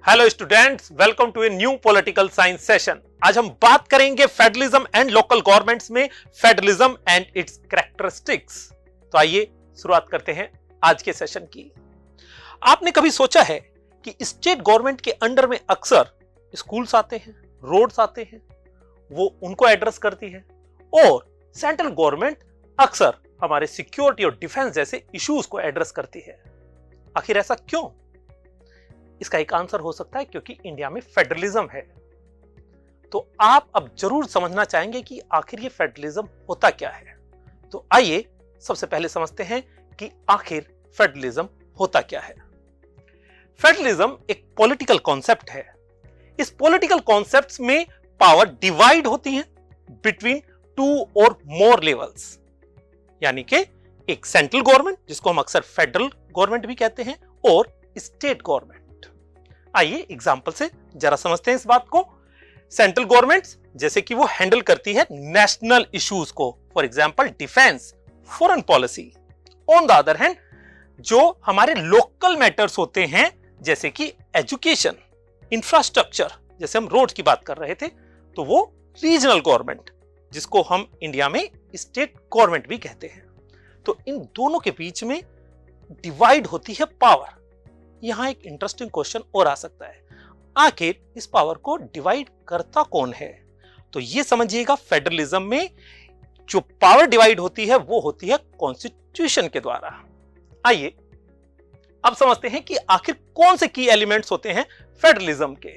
Hello students, welcome to a new political science session. आज हम बात करेंगे फेडरलिज्म एंड लोकल गवर्नमेंट्स में फेडरलिज्म एंड इट्स कैरेक्टरिस्टिक्स। तो आइए शुरुआत करते हैं आज के सेशन की। आपने कभी सोचा है कि स्टेट गवर्नमेंट के अंडर में अक्सर स्कूल्स आते हैं, रोड्स आते हैं, वो उनको एड्रेस करती है, और सेंट्रल गवर्नमेंट अक्सर हमारे सिक्योरिटी और डिफेंस जैसे इश्यूज को एड्रेस करती है। आखिर ऐसा क्यों? इसका एक आंसर हो सकता है क्योंकि इंडिया में फेडरलिज्म है। तो आप अब जरूर समझना चाहेंगे कि आखिर ये फेडरलिज्म होता क्या है। तो आइए सबसे पहले समझते हैं कि आखिर फेडरलिज्म होता क्या है। फेडरलिज्म एक पॉलिटिकल कॉन्सेप्ट है। इस पॉलिटिकल कॉन्सेप्ट्स में पावर डिवाइड होती है बिटवीन टू और मोर लेवल्स, यानी कि एक सेंट्रल गवर्नमेंट जिसको हम अक्सर फेडरल गवर्नमेंट भी कहते हैं, और स्टेट गवर्नमेंट। आइए एग्जांपल से जरा समझते हैं इस बात को। सेंट्रल गवर्नमेंट जैसे कि वो हैंडल करती है नेशनल इश्यूज को, for example defence, foreign policy. On the other hand जो हमारे लोकल मैटर्स होते हैं जैसे कि एजुकेशन, इंफ्रास्ट्रक्चर, जैसे हम रोड की बात कर रहे थे, तो वो रीजनल गवर्नमेंट जिसको हम इंडिया में स्टेट गवर्नमेंट भी कहते हैं। तो इन दोनों के बीच में डिवाइड होती है पावर। यहां एक इंटरेस्टिंग क्वेश्चन और आ सकता है, आखिर इस पावर को डिवाइड करता कौन है? तो ये समझिएगा, फेडरलिज्म में जो पावर डिवाइड होती है वो होती है कॉन्स्टिट्यूशन के द्वारा। आइए अब समझते हैं कि आखिर कौन से की एलिमेंट्स होते हैं फेडरलिज्म के।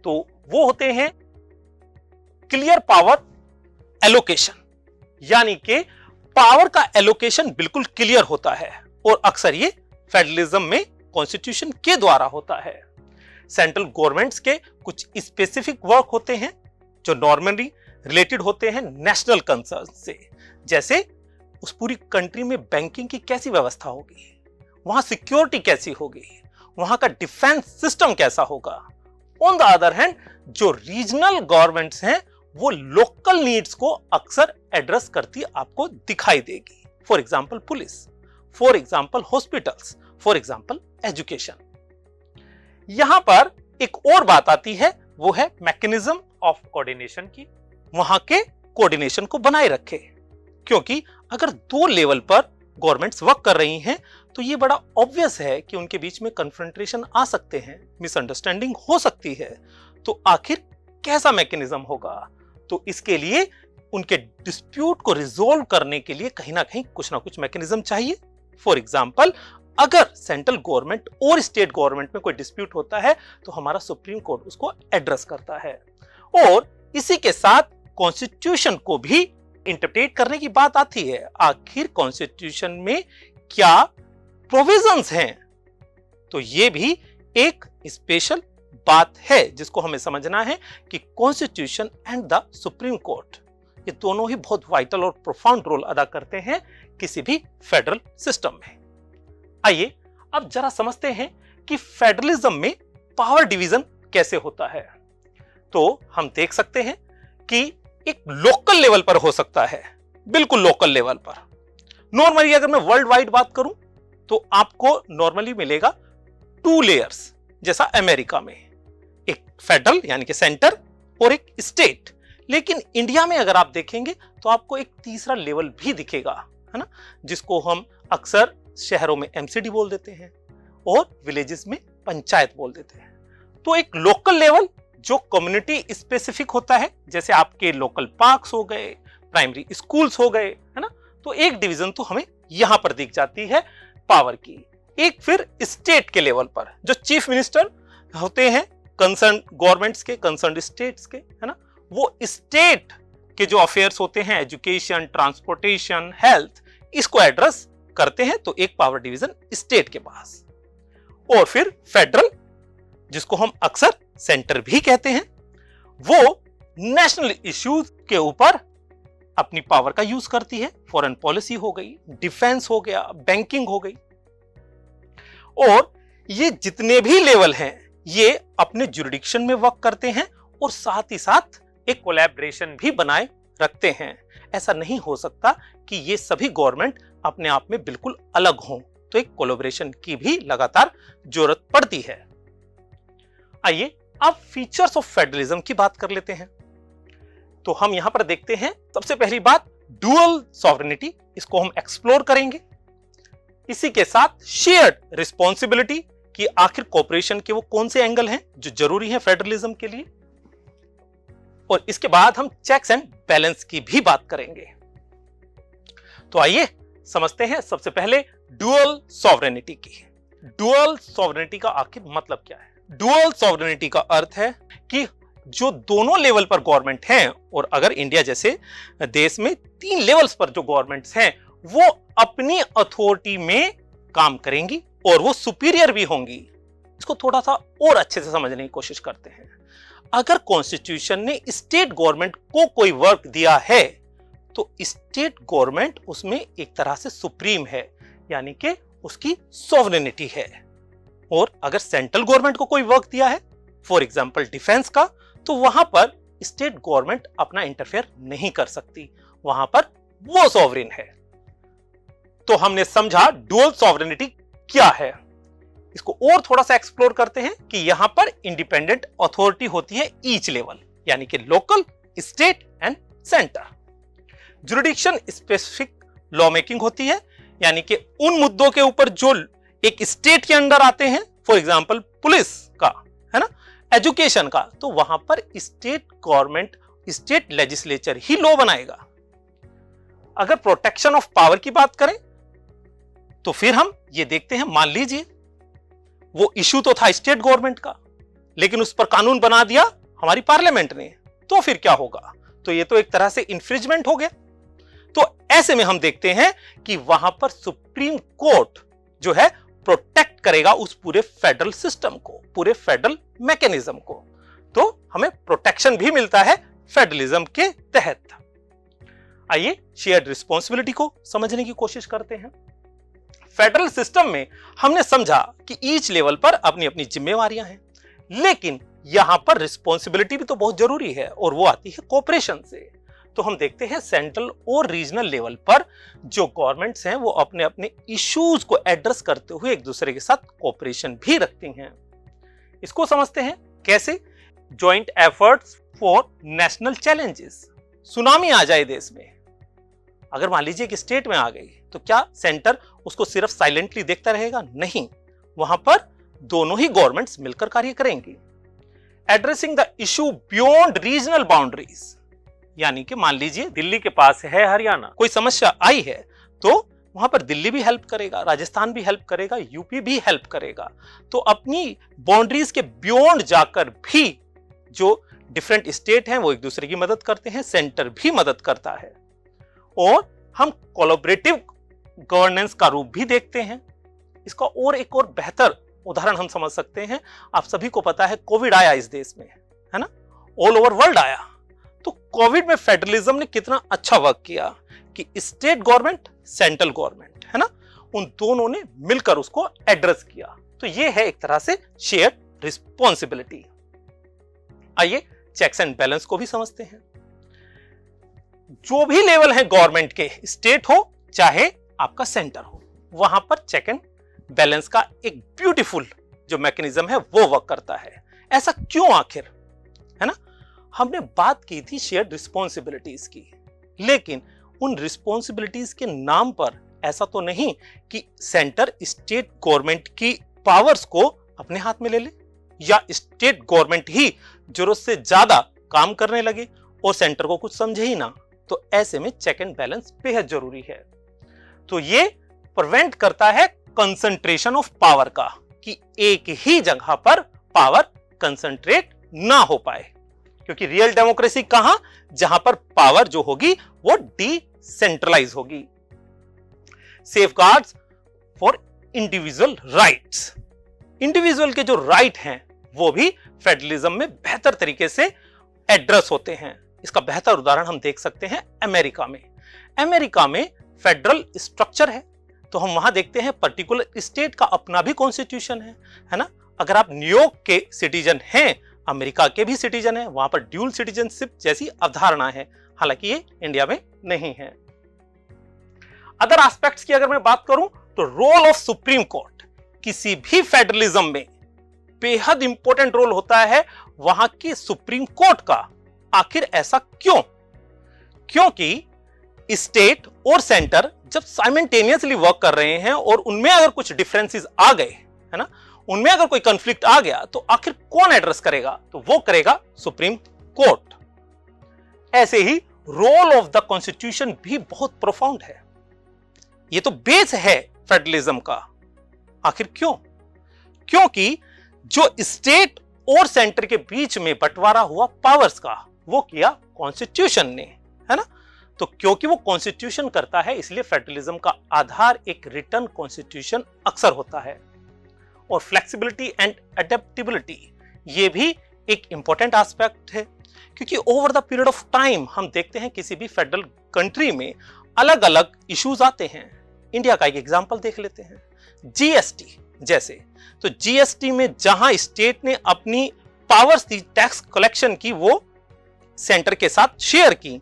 तो वो होते हैं क्लियर पावर एलोकेशन, यानी कि पावर का एलोकेशन बिल्कुल क्लियर होता है, और अक्सर ये फेडरलिज्म में कॉन्स्टिट्यूशन के द्वारा होता है। सेंट्रल गवर्नमेंट्स के कुछ स्पेसिफिक वर्क होते हैं जो नॉर्मली रिलेटेड होते हैं नेशनल कंसर्न से, जैसे उस पूरी कंट्री में बैंकिंग की कैसी व्यवस्था होगी, वहां सिक्योरिटी कैसी होगी, वहां का डिफेंस सिस्टम कैसा होगा। ऑन द अदर हैंड जो रीजनल गवर्नमेंट्स हैं वो लोकल नीड्स को अक्सर एड्रेस करती आपको दिखाई देगी। For example police, for example hospitals, for example education. यहां पर एक और बात आती है, वो है मैकेनिज्म ऑफ कोऑर्डिनेशन की। वहां के कोऑर्डिनेशन को बनाए रखे, क्योंकि अगर दो लेवल पर गवर्नमेंट्स वर्क कर रही हैं तो ये बड़ा ऑब्वियस है कि उनके बीच में कन्फ्रंटेशन आ सकते हैं, मिसअंडरस्टैंडिंग हो सकती है। तो आखिर कैसा मैकेनिज्म होगा? तो इसके लिए उनके डिस्प्यूट को रिजोल्व करने के लिए कहीं ना कहीं कुछ ना कुछ मैकेनिज्म चाहिए। फॉर एग्जांपल, अगर सेंट्रल गवर्नमेंट और स्टेट गवर्नमेंट में कोई डिस्प्यूट होता है तो हमारा सुप्रीम कोर्ट उसको एड्रेस करता है, और इसी के साथ कॉन्स्टिट्यूशन को भी इंटरप्रेट करने की बात आती है। आखिर कॉन्स्टिट्यूशन में क्या प्रोविजंस हैं? तो ये भी एक स्पेशल बात है जिसको हमें समझना है कि constitution and the supreme court, ये दोनों ही बहुत वाइटल और प्रोफाउंड रोल अदा करते हैं किसी भी फेडरल सिस्टम में। आइए अब जरा समझते हैं कि फेडरलिज्म में पावर डिवीजन कैसे होता है। तो हम देख सकते हैं कि एक लोकल लेवल पर हो सकता है, बिल्कुल लोकल लेवल पर। नॉर्मली अगर मैं वर्ल्ड वाइड बात करूं तो आपको नॉर्मली मिलेगा 2 लेयर्स, जैसा अमेरिका में एक फेडरल यानी कि सेंटर और एक स्टेट। लेकिन इंडिया में अगर आप देखेंगे तो आपको एक तीसरा लेवल भी दिखेगा, है ना, जिसको हम अक्सर शहरों में एमसीडी बोल देते हैं और विलेजेस में पंचायत बोल देते हैं। तो एक लोकल लेवल जो कम्युनिटी स्पेसिफिक होता है, जैसे आपके लोकल पार्क्स हो गए, प्राइमरी स्कूल्स हो गए, है ना, तो एक डिवीजन तो हमें यहां पर दिख जाती है पावर की। एक फिर स्टेट के लेवल पर जो चीफ मिनिस्टर होते हैं कंसर्न गवर्नमेंट्स के, कंसर्न स्टेट्स के, है ना, वो स्टेट के जो अफेयर्स होते हैं, एजुकेशन, ट्रांसपोर्टेशन, हेल्थ, इसको एड्रेस करते हैं। तो एक पावर डिवीजन स्टेट के पास। और फिर फेडरल जिसको हम अक्सर सेंटर भी कहते हैं, वो नेशनल इश्यूज के ऊपर अपनी पावर का यूज करती है। फॉरेन पॉलिसी हो गई, डिफेंस हो गया, बैंकिंग हो गई। और ये जितने भी लेवल हैं ये अपने जुरिडिक्शन में वर्क करते हैं और साथ ही साथ एक कोलैबोरेशन भी बनाए रखते हैं। ऐसा नहीं हो सकता कि ये सभी गवर्नमेंट अपने आप में बिल्कुल अलग हों, तो एक कोलैबोरेशन की भी लगातार जरूरत पड़ती है। आइए अब फीचर्स ऑफ फेडरलिज्म की बात कर लेते हैं। तो हम यहां पर देखते हैं सबसे पहली बात डुअल सॉवरेनिटी, इसको हम एक्सप्लोर करेंगे। इसी के साथ शेयर्ड रिस्पॉन्सिबिलिटी कि आखिर कॉपरेशन के वो कौन से एंगल हैं जो जरूरी हैं फेडरलिज्म के लिए, और इसके बाद हम चेक्स एंड बैलेंस की भी बात करेंगे। तो आइए समझते हैं सबसे पहले डुअल सॉवरेनिटी की। डुअल सॉवरेनिटी का आखिर मतलब क्या है? डुअल सॉवरेनिटी का अर्थ है कि जो दोनों लेवल पर गवर्नमेंट हैं, और अगर इंडिया जैसे देश में 3 लेवल्स पर जो गवर्नमेंट्स हैं वो अपनी अथॉरिटी में काम करेंगी और वो सुपीरियर भी होंगी। इसको थोड़ा सा और अच्छे से समझने की कोशिश करते हैं। अगर कॉन्स्टिट्यूशन ने स्टेट गवर्नमेंट को कोई वर्क दिया है तो स्टेट गवर्नमेंट उसमें एक तरह से सुप्रीम है, यानी कि उसकी सॉवरेनिटी है। और अगर सेंट्रल गवर्नमेंट को कोई वर्क दिया है, फॉर एग्जांपल डिफेंस का, तो वहां पर स्टेट गवर्नमेंट अपना इंटरफेयर नहीं कर सकती, वहां पर वो सॉवरेन है। तो हमने समझा डुअल सॉवरेनिटी क्या है। इसको और थोड़ा सा एक्सप्लोर करते हैं कि यहां पर इंडिपेंडेंट अथॉरिटी होती है ईच लेवल, यानी कि local, state and centre. Jurisdiction specific law making होती है, यानी कि उन मुद्दों के ऊपर जो एक स्टेट के अंडर आते हैं, फॉर एग्जांपल पुलिस का, है ना, एजुकेशन का, तो वहां पर स्टेट गवर्नमेंट, स्टेट लेजिस्लेचर ही लॉ बनाएगा। अगर प्रोटेक्शन ऑफ पावर की बात करें तो फिर हम ये देखते हैं, मान लीजिए वो इशू तो था स्टेट गवर्नमेंट का, लेकिन उस पर कानून बना दिया हमारी पार्लियामेंट ने, तो फिर क्या होगा? तो ये तो एक तरह से इंफ्रिजमेंट हो गया। तो ऐसे में हम देखते हैं कि वहां पर सुप्रीम कोर्ट जो है प्रोटेक्ट करेगा उस पूरे फेडरल सिस्टम को, पूरे फेडरल मैकेनिज्म को। तो हमें प्रोटेक्शन भी मिलता है फेडरलिज्म के तहत। आइए शेयर्ड रिस्पॉन्सिबिलिटी को समझने की कोशिश करते हैं। फेडरल सिस्टम में हमने समझा कि ईच लेवल पर अपनी अपनी जिम्मेवारियां हैं, लेकिन यहां पर रिस्पॉन्सिबिलिटी भी तो बहुत जरूरी है, और वो आती है कोऑपरेशन से। तो हम देखते हैं सेंट्रल और रीजनल लेवल पर जो गवर्नमेंट्स हैं वो अपने अपने इश्यूज को एड्रेस करते हुए एक दूसरे के साथ कोऑपरेशन भी रखती हैं। इसको समझते हैं कैसे? Joint efforts for national challenges. Tsunami आ जाए देश में, अगर मान लीजिए कि स्टेट में आ गई, तो क्या सेंटर उसको सिर्फ साइलेंटली देखता रहेगा? नहीं, वहां पर दोनों ही गवर्नमेंट्स मिलकर कार्य करेंगी। Addressing the issue beyond regional boundaries, यानी कि मान लीजिए दिल्ली के पास है हरियाणा, कोई समस्या आई है तो वहां पर दिल्ली भी हेल्प करेगा, राजस्थान भी हेल्प करेगा, यूपी भी हेल्प करेगा। तो अपनी बाउंड्रीज के बियॉन्ड जाकर भी जो डिफरेंट स्टेट हैं वो एक दूसरे की मदद करते हैं, सेंटर भी मदद करता है। और हम कोलैबोरेटिव गवर्नेंस का रूप भी देखते हैं। इसका और एक और बेहतर उदाहरण हम समझ सकते हैं। आप सभी को पता है कोविड आया इस देश में, है ना, ऑल ओवर वर्ल्ड आया। तो कोविड में फेडरलिज्म ने कितना अच्छा वर्क किया कि स्टेट गवर्नमेंट, सेंट्रल गवर्नमेंट, है ना, उन दोनों ने मिलकर उसको एड्रेस किया। तो ये है एक तरह से शेयर्ड रिस्पॉन्सिबिलिटी। आइए चेक्स एंड बैलेंस को भी समझते हैं। जो भी लेवल है गवर्नमेंट के, स्टेट हो चाहे आपका सेंटर हो, वहां पर चेक एंड बैलेंस का एक ब्यूटीफुल जो मैकेनिज्म है वो वर्क करता है। ऐसा क्यों आखिर, है ना? हमने बात की थी शेयर्ड रिस्पॉन्सिबिलिटीज की, लेकिन उन रिस्पॉन्सिबिलिटीज के नाम पर ऐसा तो नहीं कि सेंटर स्टेट गवर्नमेंट की पावर्स को अपने हाथ में ले ले, या स्टेट गवर्नमेंट ही जरूरत से ज्यादा काम करने लगे और सेंटर को कुछ समझे ही ना। तो ऐसे में चेक एंड बैलेंस बेहद जरूरी है। तो ये प्रिवेंट करता है कंसंट्रेशन ऑफ पावर का, कि एक ही जगह पर पावर कंसंट्रेट ना हो पाए, क्योंकि रियल डेमोक्रेसी कहां? जहां पर पावर जो होगी वो डिसेंट्रलाइज होगी। Safeguards for individual rights, individual के जो राइट हैं वो भी फेडरलिज्म में बेहतर तरीके से एड्रेस होते हैं। इसका बेहतर उदाहरण हम देख सकते हैं अमेरिका में। अमेरिका में फेडरल स्ट्रक्चर है, तो हम वहां देखते हैं पर्टिकुलर स्टेट का अपना भी कॉन्स्टिट्यूशन है ना। अगर आप न्यूयॉर्क के सिटीजन हैं, अमेरिका के भी सिटीजन हैं, वहां पर ड्यूल सिटीजनशिप जैसी अवधारणा है, हालांकि ये इंडिया में नहीं है। अदर एस्पेक्ट्स की अगर मैं बात करूं तो रोल ऑफ सुप्रीम कोर्ट किसी भी फेडरलिज्म में बेहद इंपॉर्टेंट रोल होता है वहां की सुप्रीम कोर्ट का। आखिर ऐसा क्यों? क्योंकि स्टेट और सेंटर जब साइमल्टेनियसली वर्क कर रहे हैं और उनमें अगर कुछ डिफरेंसेस आ गए, है ना, उनमें अगर कोई कंफ्लिक्ट आ गया तो आखिर कौन एड्रेस करेगा? तो वो करेगा सुप्रीम कोर्ट। ऐसे ही रोल ऑफ द कॉन्स्टिट्यूशन भी बहुत प्रोफाउंड है। ये तो बेस है फेडरलिज्म का। आखिर क्यों? क्योंकि जो स्टेट और सेंटर के बीच में बंटवारा हुआ पावर्स का वो किया कॉन्स्टिट्यूशन ने, है ना। तो क्योंकि वो कॉन्स्टिट्यूशन करता है इसलिए फेडरलिज्म का आधार एक रिटन कॉन्स्टिट्यूशन अक्सर होता है। और फ्लेक्सिबिलिटी एंड अडेप्टेबिलिटी ये भी एक इंपॉर्टेंट एस्पेक्ट है, क्योंकि over the period of time हम देखते हैं किसी भी फेडरल कंट्री में अलग अलग इश्यूज आते हैं। इंडिया का एक एग्जांपल देख लेते हैं, जीएसटी जैसे। तो जीएसटी में जहां स्टेट ने अपनी पावर्स दी टैक्स कलेक्शन की वो सेंटर के साथ शेयर की,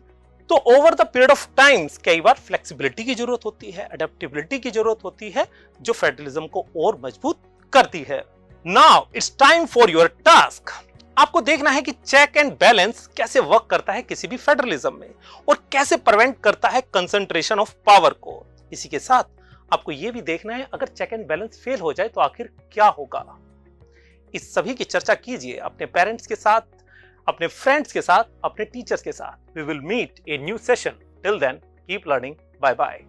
तो over the period of times कई बार फ्लेक्सिबिलिटी की जरूरत होती है, अडेप्टेबिलिटी की जरूरत होती है, जो फेडरलिज्म को और मजबूत करती है। Now it's time for your task. आपको देखना है कि चेक एंड बैलेंस कैसे वर्क करता है किसी भी फेडरलिज्म में और कैसे प्रिवेंट करता है कंसंट्रेशन ऑफ पावर को। इसी के साथ आपको यह भी देखना है अगर चेक एंड बैलेंस फेल हो जाए तो आखिर क्या होगा। इस सभी की चर्चा कीजिए अपने पेरेंट्स के साथ, अपने फ्रेंड्स के साथ, अपने टीचर्स के साथ। We will meet a new session. Till then keep learning. Bye bye.